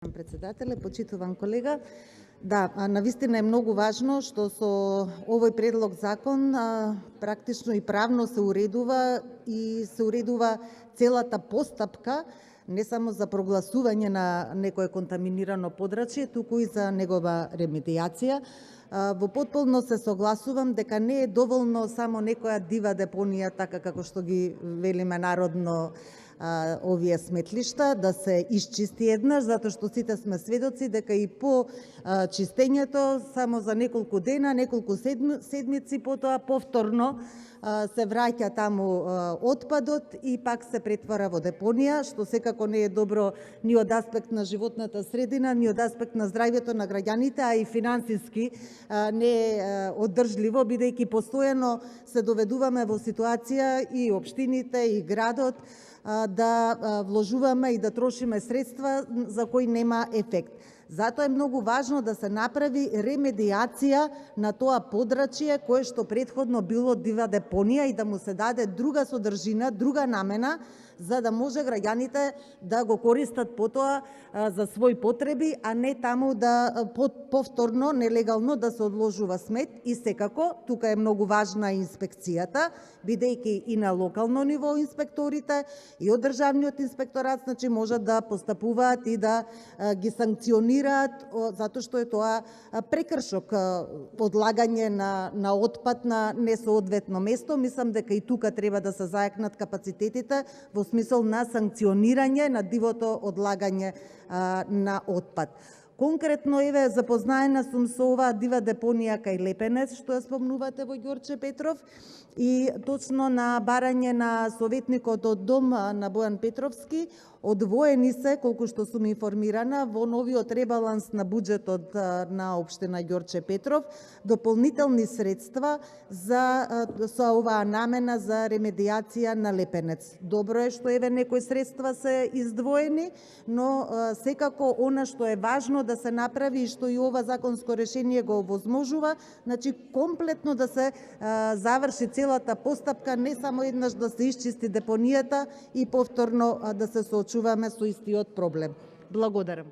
Председателе, почитуван колега, да, навистина е многу важно што со овој предлог закон практично и правно се уредува целата постапка не само за прогласување на некое контаминирано подрачје, туку и за негова ремедијација. Во потполно се согласувам дека не е доволно само некоја дива депонија, така како што ги велиме народно, овие сметлишта, да се исчисти еднаш, затоа што сите сме сведоци дека и по чистењето само за неколку дена, неколку седмици потоа повторно се враќа таму отпадот и пак се претвара во депонија, што секако не е добро ни од аспект на животната средина, ни од аспект на здравјето на граѓаните, а и финансиски не е одржливо, бидејќи постојано се доведуваме во ситуација и општините и градот да вложуваме и да трошиме средства за кои нема ефект. Затоа е многу важно да се направи ремедијација на тоа подрачје кое што претходно било дива депонија и да му се даде друга содржина, друга намена, за да може граѓаните да го користат потоа за своји потреби, а не таму да повторно, нелегално да се одложува смет. И секако, тука е многу важна инспекцијата, бидејќи и на локално ниво инспекторите и од Државниот инспекторат, значи можат да постапуваат и да ги санкционираат, затоа што е тоа прекршок, одлагање на отпад на несоодветно место. Мислам дека и тука треба да се зајакнат капацитетите во смисол на санкционирање на дивото одлагање на отпад. Конкретно, еве, запознаена сум со оваа дива депонија кај Лепенец, што ја спомнувате во Ѓорче Петров, и точно на барање на советникот од дом на Бојан Петровски, одвоени се, колку што сум информирана, во новиот ребаланс на буџетот на општина Ѓорче Петров, дополнителни средства со оваа намена за ремедијација на Лепенец. Добро е што еве некои средства се издвоени, но секако она што е важно да се направи и што и ова законско решение го овозможува, значи комплетно да се заврши целата постапка, не само еднаш да се исчисти депонијата и повторно да се соочуваме со истиот проблем. Благодарам.